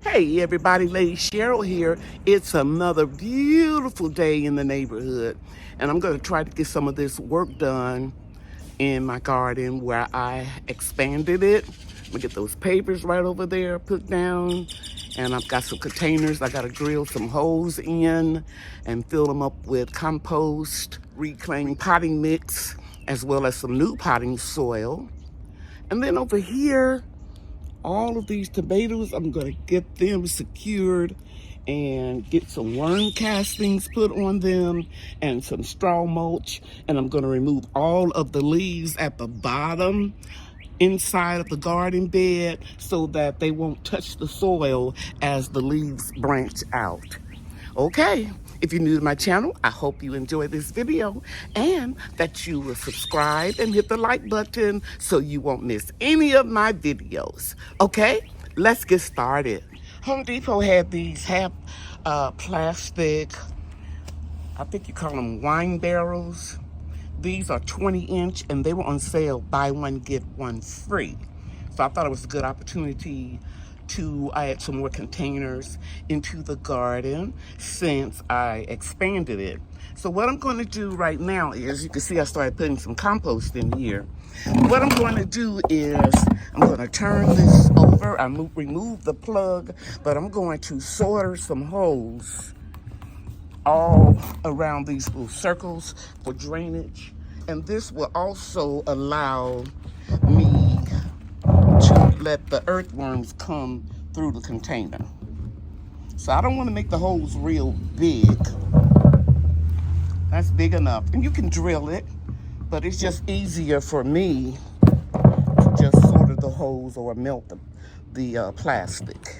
Hey everybody, Lady Cheryl here. It's another beautiful day in the neighborhood, and I'm going to try to get some of this work done in my garden where I expanded it. I'm gonna get those papers right over there put down, and I've got some containers I got to drill some holes in and fill them up with compost, reclaimed potting mix, as well as some new potting soil. And then over here, all of these tomatoes, I'm gonna get them secured and get some worm castings put on them and some straw mulch. And I'm gonna remove all of the leaves at the bottom inside of the garden bed so that they won't touch the soil as the leaves branch out. Okay, if you're new to my channel, I hope you enjoy this video and that you will subscribe and hit the like button so you won't miss any of my videos. Okay, let's get started. Home Depot had these half plastic, I think you call them wine barrels. These are 20-inch and they were on sale, buy one, get one free. So I thought it was a good opportunity to add some more containers into the garden since I expanded it. So what I'm going to do right now is, you can see I started putting some compost in here. What I'm going to do is I'm going to turn this over. Remove the plug, but I'm going to solder some holes all around these little circles for drainage. And this will also allow me to let the earthworms come through the container. So I don't want to make the holes real big. That's big enough. And you can drill it, but it's just easier for me to just solder the holes or melt the plastic.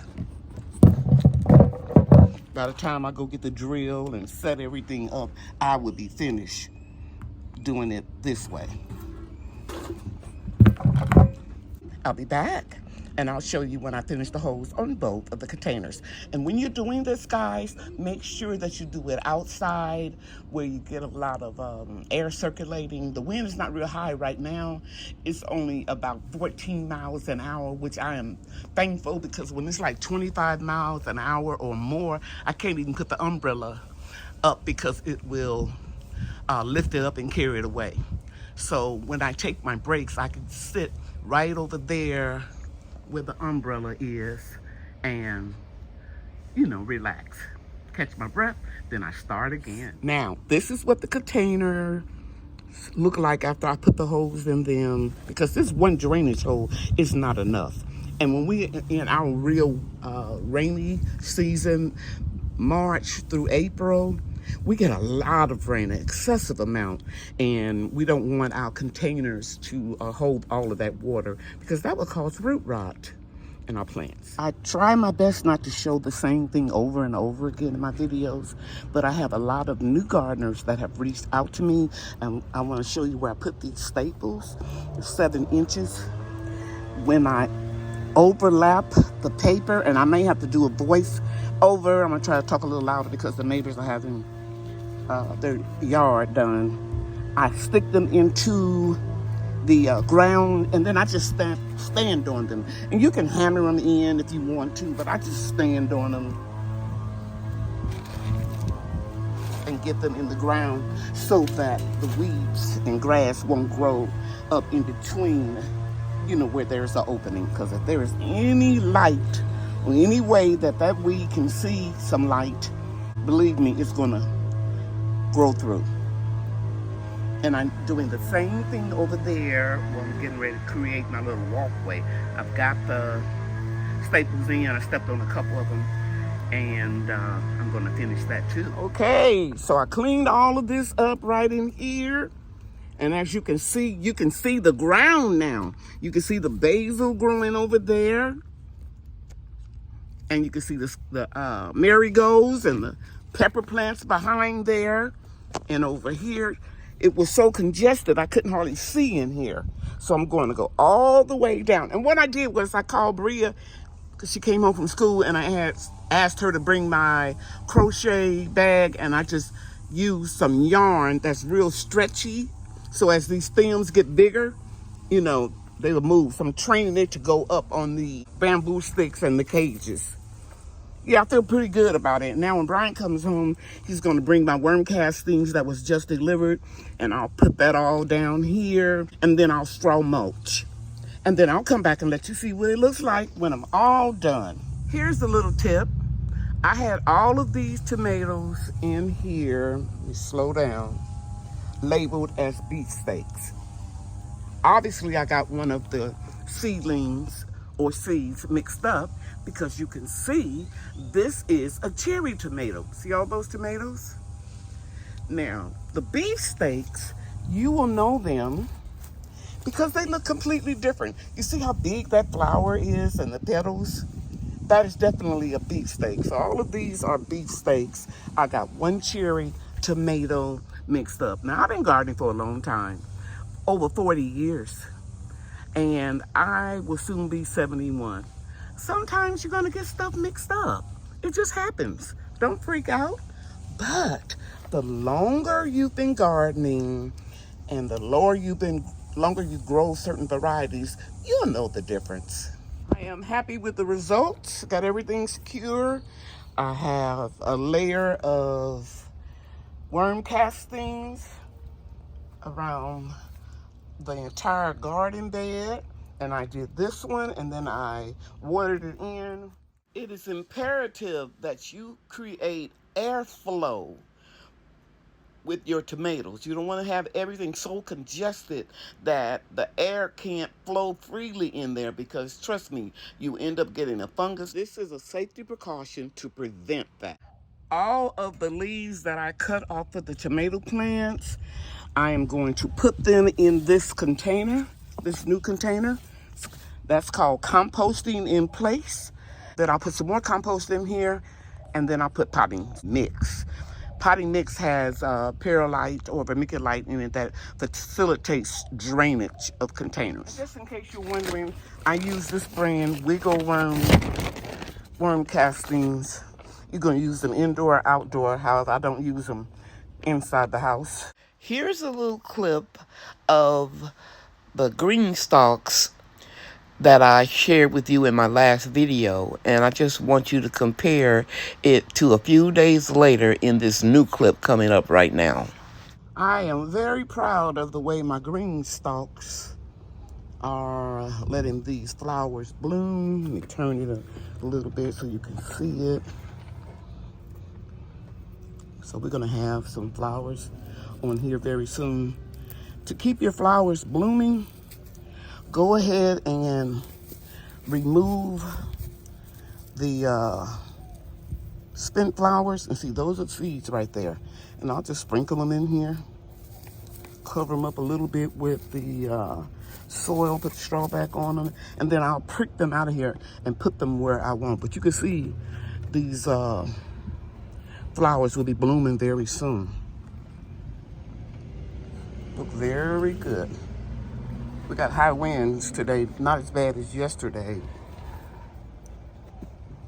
By the time I go get the drill and set everything up, I will be finished doing it this way. I'll be back and I'll show you when I finish the holes on both of the containers. And when you're doing this, guys, make sure that you do it outside where you get a lot of air circulating. The wind is not real high right now. It's only about 14 miles an hour, which I am thankful, because when it's like 25 miles an hour or more, I can't even put the umbrella up because it will lift it up and carry it away. So when I take my breaks, I can sit right over there where the umbrella is and, you know, relax. Catch my breath, then I start again. Now, this is what the container look like after I put the holes in them, because this one drainage hole is not enough. And when we in our real rainy season, March through April, we get a lot of rain, an excessive amount, and we don't want our containers to hold all of that water, because that will cause root rot in our plants. I try my best not to show the same thing over and over again in my videos, but I have a lot of new gardeners that have reached out to me, and I want to show you where I put these staples. They're 7 inches. When I overlap the paper, and I may have to do a voice over, I'm gonna try to talk a little louder because the neighbors are having their yard done. I stick them into the ground, and then I just stand on them. And you can hammer them in if you want to, but I just stand on them and get them in the ground so that the weeds and grass won't grow up in between, you know, where there's an opening. Because if there is any light or any way that that weed can see some light, believe me, it's gonna grow through. And I'm doing the same thing over there where I'm getting ready to create my little walkway. I've got the staples in. I stepped on a couple of them, and I'm gonna finish that too. Okay, so I cleaned all of this up right in here. And as you can see the ground now. You can see the basil growing over there. And you can see the marigolds and the pepper plants behind there. And over here, it was so congested I couldn't hardly see in here. So I'm going to go all the way down. And what I did was I called Bria, because she came home from school, and I had asked her to bring my crochet bag, and I just used some yarn that's real stretchy. So as these stems get bigger, you know, they will move. So I'm training it to go up on the bamboo sticks and the cages. Yeah, I feel pretty good about it. Now when Brian comes home, he's going to bring my worm castings that was just delivered, and I'll put that all down here, and then I'll straw mulch. And then I'll come back and let you see what it looks like when I'm all done. Here's the little tip. I had all of these tomatoes in here, let me slow down, labeled as beefsteaks. Obviously, I got one of the seedlings or seeds mixed up because you can see this is a cherry tomato. See all those tomatoes? Now, the beefsteaks, you will know them because they look completely different. You see how big that flower is and the petals? That is definitely a beefsteak. So all of these are beefsteaks. I got one cherry tomato mixed up. Now, I've been gardening for a long time, over 40 years. And I will soon be 71. Sometimes you're gonna get stuff mixed up. It just happens. Don't freak out. But the longer you've been gardening and the longer you grow certain varieties, you'll know the difference. I am happy with the results. Got everything secure. I have a layer of worm castings around the entire garden bed, and I did this one and then I watered it in. It is imperative that you create airflow with your tomatoes. You don't want to have everything so congested that the air can't flow freely in there, because trust me, you end up getting a fungus. This is a safety precaution to prevent that. All of the leaves that I cut off of the tomato plants, I am going to put them in this container, this new container. That's called composting in place. Then I'll put some more compost in here, and then I'll put potting mix. Potting mix has perlite or vermiculite in it that facilitates drainage of containers. Just in case you're wondering, I use this brand Wiggle worm castings. You're going to use them indoor, outdoor. However, I don't use them inside the house. Here's a little clip of the green stalks that I shared with you in my last video, and I just want you to compare it to a few days later in this new clip coming up right now. I am very proud of the way my green stalks are letting these flowers bloom. Let me turn it a little bit so you can see it. So we're gonna have some flowers on here very soon. To keep your flowers blooming, go ahead and remove the spent flowers, and see those are seeds right there. And I'll just sprinkle them in here, cover them up a little bit with the soil, put the straw back on them, and then I'll prick them out of here and put them where I want. But you can see these flowers will be blooming very soon. Look very good. We got high winds today, not as bad as yesterday.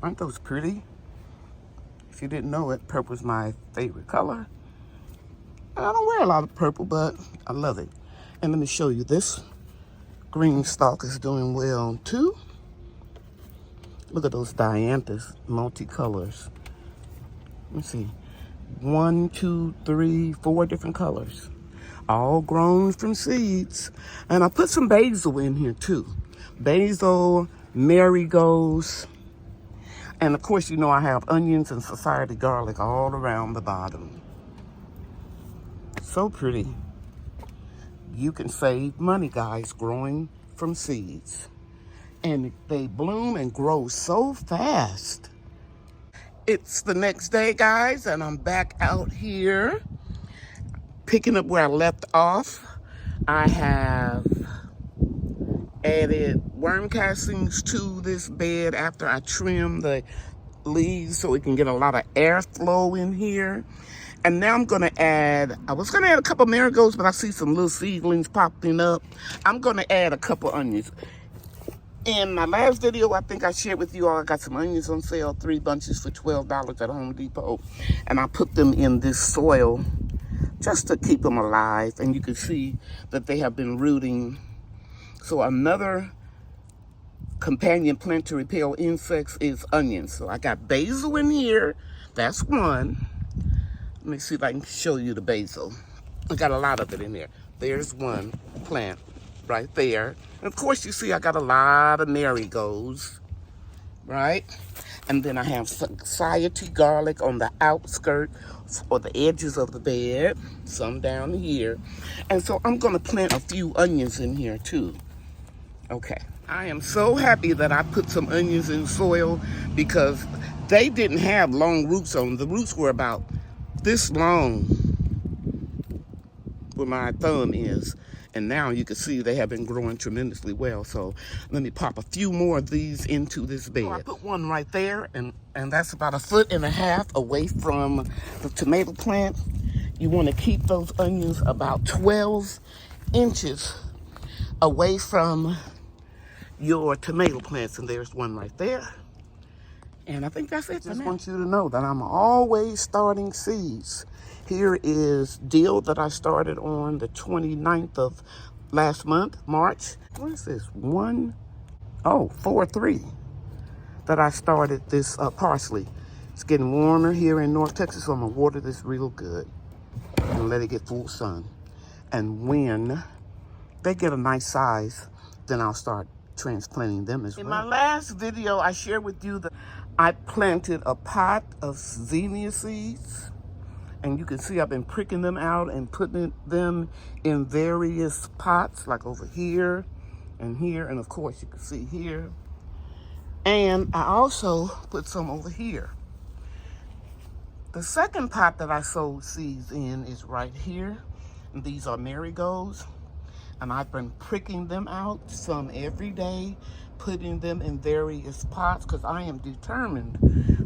Aren't those pretty? If you didn't know it, purple's my favorite color. And I don't wear a lot of purple, but I love it. And let me show you, this green stalk is doing well too. Look at those dianthus multicolors. Let me see. 1, 2, 3, 4 different colors. All grown from seeds. And I put some basil in here too. Basil, marigolds. And of course, you know I have onions and society garlic all around the bottom. So pretty. You can save money, guys, growing from seeds. And they bloom and grow so fast. It's the next day, guys, and I'm back out here picking up where I left off. I have added worm castings to this bed after I trim the leaves so it can get a lot of airflow in here. And now I'm gonna add, I was gonna add a couple marigolds, but I see some little seedlings popping up. I'm gonna add a couple onions. In my last video, I think I shared with you all, I got some onions on sale, 3 bunches for $12 at Home Depot. And I put them in this soil just to keep them alive. And you can see that they have been rooting. So another companion plant to repel insects is onions. So I got basil in here. That's one. Let me see if I can show you the basil. I got a lot of it in there. There's one plant right there. And of course, you see I got a lot of marigolds, right? And then I have society garlic on the outskirts or the edges of the bed, some down here. And so I'm gonna plant a few onions in here too. Okay, I am so happy that I put some onions in soil because they didn't have long roots on them. The roots were about this long where my thumb is. And now you can see they have been growing tremendously well. So let me pop a few more of these into this bed. So I put one right there, and that's about 1.5 feet away from the tomato plant. You want to keep those onions about 12 inches away from your tomato plants. And there's one right there. And I think that's it. I just want you to know that I'm always starting seeds. Here is dill that I started on the 29th of last month, March. What is this? 4-3 that I started this parsley. It's getting warmer here in North Texas, so I'm gonna water this real good and let it get full sun. And when they get a nice size, then I'll start transplanting them as well. In my last video, I shared with you that I planted a pot of zinnia seeds. And you can see I've been pricking them out and putting them in various pots, like over here, and of course you can see here. And I also put some over here. The second pot that I sowed seeds in is right here. And these are marigolds. And I've been pricking them out, some every day, putting them in various pots, because I am determined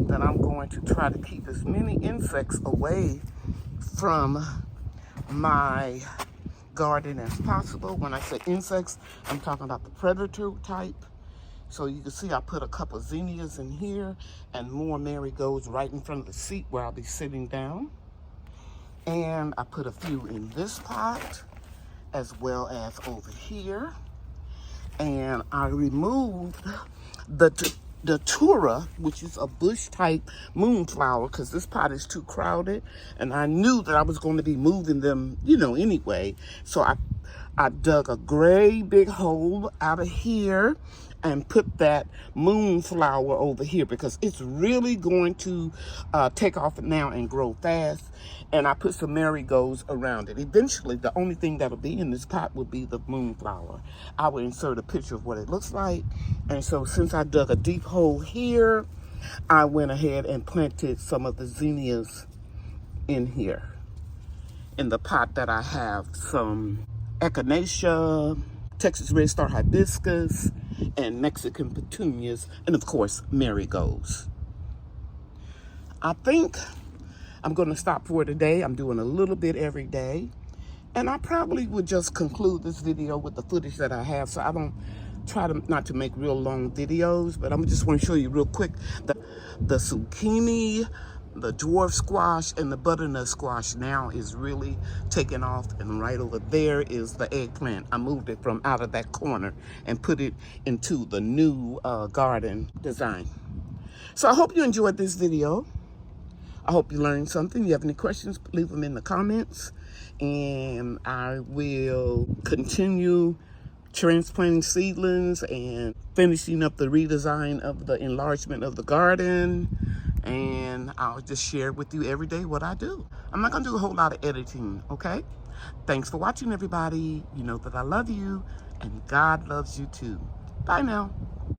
that I'm going to try to keep as many insects away from my garden as possible. When I say insects, I'm talking about the predator type. So you can see I put a couple of zinnias in here and more marigolds right in front of the seat where I'll be sitting down. And I put a few in this pot as well as over here. And I removed the datura, which is a bush type moonflower, because this pot is too crowded, and I knew that I was going to be moving them, anyway. So I dug a great big hole out of here and put that moonflower over here because it's really going to take off now and grow fast. And I put some marigolds around it. Eventually, the only thing that'll be in this pot will be the moonflower. I will insert a picture of what it looks like. And so since I dug a deep hole here, I went ahead and planted some of the zinnias in here. In the pot that I have some echinacea, Texas red star hibiscus, and Mexican petunias, and of course, marigolds. I think I'm going to stop for today. I'm doing a little bit every day. And I probably would just conclude this video with the footage that I have, so I don't try not to make real long videos, but I'm just want to show you real quick the zucchini, the dwarf squash, and the butternut squash now is really taking off. And right over there is the eggplant. I moved it from out of that corner and put it into the new garden design. So I hope you enjoyed this video. I hope you learned something. If you have any questions, leave them in the comments. And I will continue transplanting seedlings and finishing up the redesign of the enlargement of the garden. And I'll just share with you every day what I do. I'm not gonna do a whole lot of editing, okay? Thanks for watching, everybody. You know that I love you, and God loves you too. Bye now.